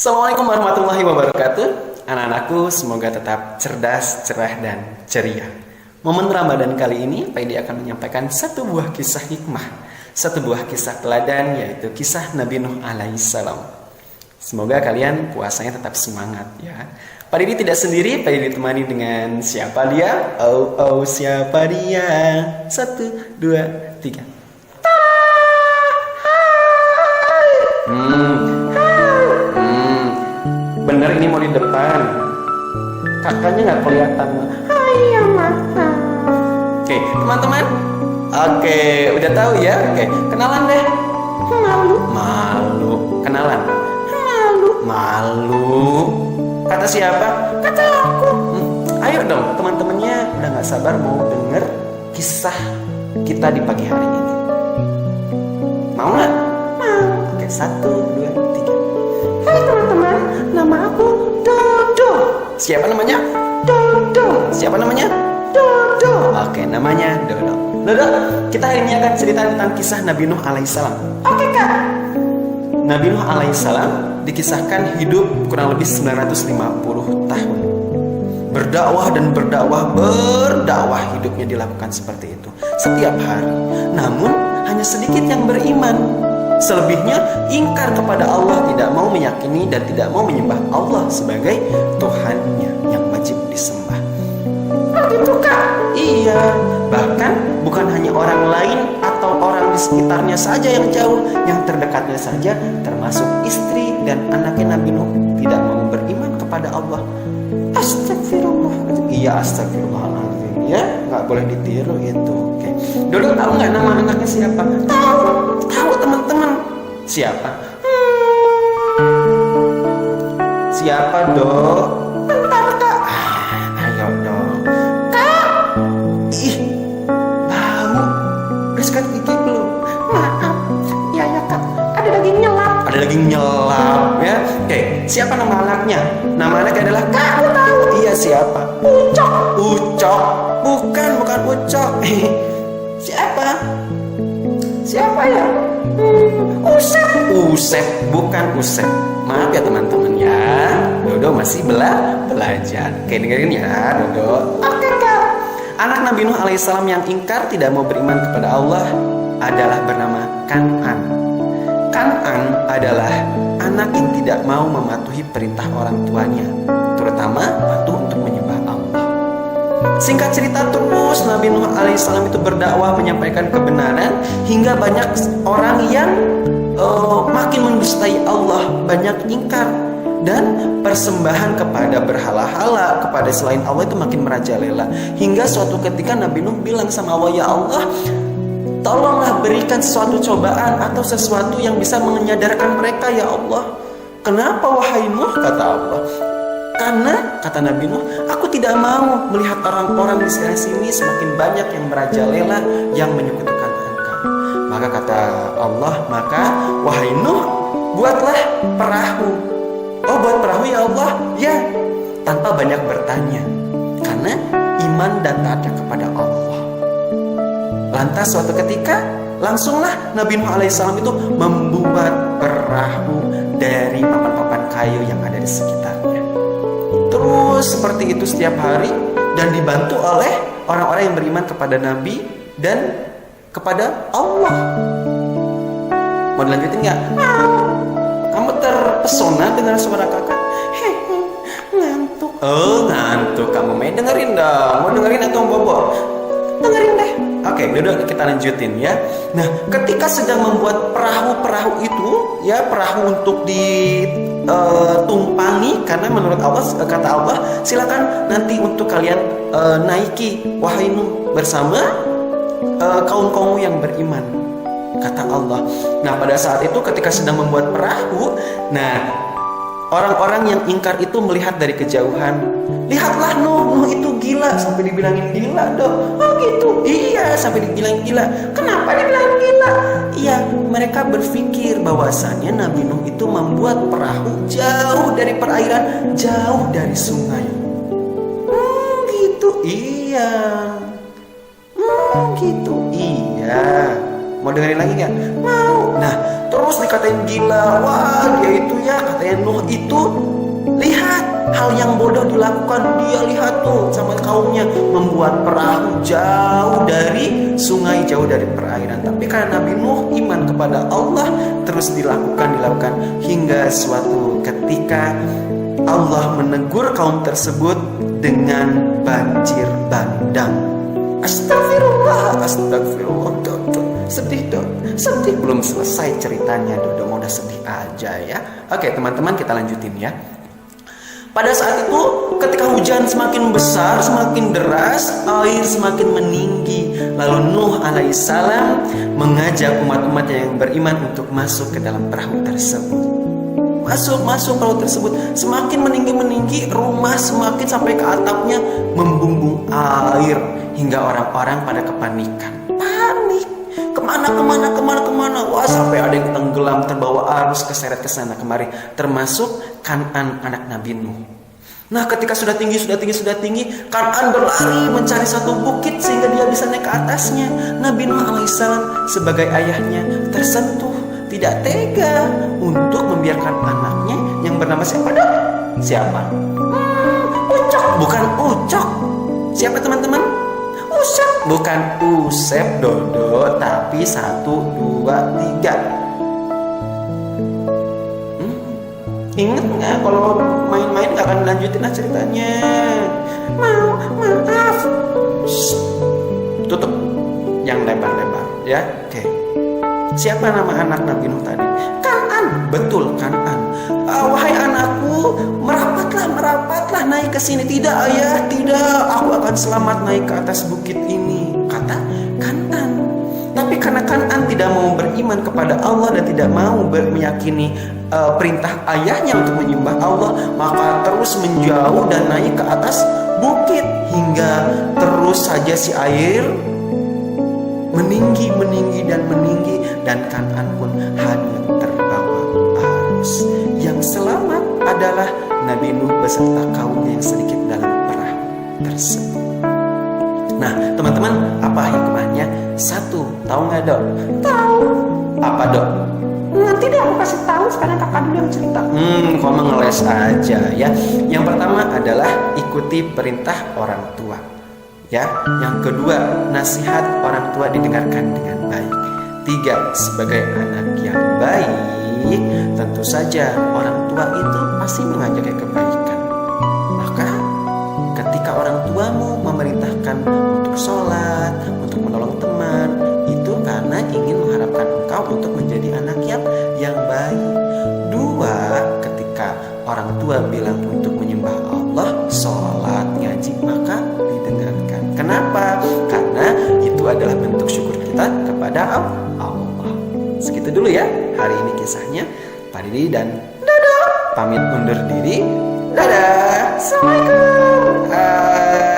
Assalamualaikum warahmatullahi wabarakatuh. Anak-anakku semoga tetap cerdas, cerah, dan ceria. Momen Ramadan kali ini Pak Edi akan menyampaikan satu buah kisah hikmah, satu buah kisah teladan, yaitu kisah Nabi Nuh alaihissalam. Semoga kalian puasanya tetap semangat ya. Pak Edi tidak sendiri, Pak Edi ditemani dengan siapa dia? Oh, siapa dia? 1, 2, 3. Bener ini mau di depan. Kakaknya nggak kelihatan. Iya masa. Oke, teman-teman. Oke, udah tahu ya. Oke, kenalan deh. Malu. Kenalan. Malu. Kata siapa? Kata aku. Ayo dong, teman-temannya udah nggak sabar mau denger kisah kita di pagi hari ini. Mau nggak? Mau. Oke, 1, 2, 3. Hai teman-teman, nama aku Dodo. Siapa namanya? Dodo. Siapa namanya? Dodo. Oke, namanya Dodo. Dodo, kita hari ini akan cerita tentang kisah Nabi Nuh alaihissalam. Oke kak. Nabi Nuh alaihissalam dikisahkan hidup kurang lebih 950 tahun. Berdakwah dan berdakwah hidupnya dilakukan seperti itu setiap hari. Namun hanya sedikit yang beriman. Selebihnya ingkar kepada Allah, tidak mau meyakini dan tidak mau menyembah Allah sebagai Tuhannya yang wajib disembah. Oh gitu kak. Iya, bahkan bukan hanya orang lain atau orang di sekitarnya saja yang jauh, yang terdekatnya saja termasuk istri dan anaknya Nabi Nuh tidak mau beriman kepada Allah. Astagfirullah. Iya, astagfirullahaladzim ya, nggak boleh ditiru itu. Oke, Dodo tahu nggak nama anaknya siapa? Tahu teman-teman. Siapa? Siapa, Dok? Bentar kak. Ayo dong. Kak. Ih, bau. Udah sikat gigi belum? Maaf. Ya kak. Ada daging nyelap. Ada daging nyelap ya. Oke, siapa nama anaknya? Nama anaknya adalah Kak aku tahu. Iya, siapa? Ucok. Ucok. Bukan Ucok. Siapa? Siapa ya? Usep. Usep, bukan Usep. Maaf ya teman-teman ya. Dodo masih belajar. Oke, dengerin ya, Dodo. Oke kak. Anak Nabi Nuh alaihissalam yang ingkar tidak mau beriman kepada Allah adalah bernama Kan'an. Kan'an adalah anak yang tidak mau mematuhi perintah orang tuanya, terutama patuh untuk menyembah Allah. Singkat cerita, terus Nabi Nuh alaihissalam itu berdakwah menyampaikan kebenaran hingga banyak orang yang makin mendustai Allah, banyak ingkar dan persembahan kepada berhala-hala, kepada selain Allah itu makin merajalela. Hingga suatu ketika Nabi Nuh bilang sama Allah, ya Allah, tolonglah berikan sesuatu cobaan atau sesuatu yang bisa menyadarkan mereka ya Allah. Kenapa wahai Nuh? Kata Allah. Karena kata Nabi Nuh, aku tidak mau melihat orang-orang di sekitar sini semakin banyak yang merajalela, yang menyekutukan Engkau. Maka kata Allah, maka wahai Nuh, buatlah perahu. Oh, buat perahu ya Allah? Ya, tanpa banyak bertanya, karena iman dan taatnya kepada Allah. Lantas suatu ketika langsunglah Nabi Nuh alaihissalam itu membuat perahu dari papan-papan kayu yang ada di sekitarnya. Terus seperti itu setiap hari dan dibantu oleh orang-orang yang beriman kepada Nabi dan kepada Allah. Mau dilanjutin nggak? Kamu terpesona dengan suara kakak? Hehe. Ngantuk. Oh, ngantuk. Kamu main dengerin dong. Mau dengerin atau bobo? Dengerin deh. Oke, udah kita lanjutin ya. Nah, ketika sedang membuat perahu-perahu itu, ya perahu untuk ditumpangi, karena menurut Allah, kata Allah, silakan nanti untuk kalian naiki wahai Nuh bersama kaum-kaum yang beriman, kata Allah. Nah, pada saat itu ketika sedang membuat perahu, nah Orang-orang yang ingkar itu melihat dari kejauhan. Lihatlah Nuh itu gila, sampai dibilangin gila dong. Oh gitu, iya sampai dibilangin gila. Kenapa dibilangin gila? Iya, mereka berpikir bahwasannya Nabi Nuh itu membuat perahu jauh dari perairan, jauh dari sungai. Gitu, iya. Gitu, iya. Mau dengerin lagi gak? Mau. Nah, terus dikatain gila. Wah, dia itu ya, katanya Nuh itu. Lihat, hal yang bodoh dilakukan. Dia lihat tuh sama kaumnya, membuat perahu jauh dari sungai, jauh dari perairan. Tapi karena Nabi Nuh iman kepada Allah, terus dilakukan hingga suatu ketika Allah menegur kaum tersebut dengan banjir bandang. Astagfirullah. Sedih dong. Sedih, belum selesai ceritanya Dodo, mau udah sedih aja ya. Oke teman-teman, kita lanjutin ya. Pada saat itu ketika hujan semakin besar, semakin deras, air semakin meninggi, lalu Nuh alaihissalam mengajak umat-umatnya yang beriman untuk masuk ke dalam perahu tersebut. Masuk perahu tersebut. Semakin meninggi, rumah semakin sampai ke atapnya membumbung air, hingga orang-orang pada kepanikan. Panik. Kemana. Wah, sampai ada yang tenggelam, terbawa arus, keseret ke sana kemari, termasuk Kan'an anak Nabi Nuh. Nah, ketika sudah tinggi, Kan'an berlari mencari satu bukit sehingga dia bisa naik ke atasnya. Nabi Nuh alaihissalam sebagai ayahnya tersentuh, tidak tega untuk membiarkan anaknya yang bernama siapa dong? Siapa? Ucok. Bukan Ucok. Siapa teman-teman? Usep. Bukan Usep Dodo, tapi 1, 2, 3. Ingat nggak kalau main-main nggak akan lanjutin lah ceritanya? Maaf. Shh. Tutup. Yang lebar-lebar ya. Oke. Siapa nama anak Nabi Nuh tadi? Kan'an. Betul, Kan'an. Wahai anakku, merapatlah naik ke sini. Tidak ayah, tidak. Aku akan selamat naik ke atas bukit ini, kata Kan'an. Tapi karena Kan'an tidak mau beriman kepada Allah dan tidak mau meyakini perintah ayahnya untuk menyembah Allah, maka terus menjauh dan naik ke atas bukit hingga terus saja si air meninggi dan Kan'an pun hanyut terbawa arus. Yang selamat adalah Nabi Nuh beserta kaumnya yang sedikit dalam perahu tersebut. Nah, teman-teman, apa hikmahnya? 1, tahu nggak dok? Tahu. Apa dok? Nanti deh aku kasih tahu, sekarang kakak dulu yang cerita. Kok ngeles aja ya. Yang pertama adalah ikuti perintah orang tua. Ya, yang kedua, nasihat orang tua didengarkan dengan baik. 3, sebagai anak yang baik, tentu saja orang tua itu pasti mengajak kebaikan. Maka ketika orang tuamu memerintahkan untuk sholat, untuk menolong teman, itu karena ingin mengharapkan engkau untuk menjadi anak yang baik. 2, ketika orang tua bilang untuk menyembah Allah, sholat, ngaji, maka didengarkan. Kenapa? Karena itu adalah bentuk syukur kita kepada Allah. Segitu dulu ya hari ini kisahnya. Pak Didi dan Dodo pamit undur diri. Dadah. Assalamualaikum.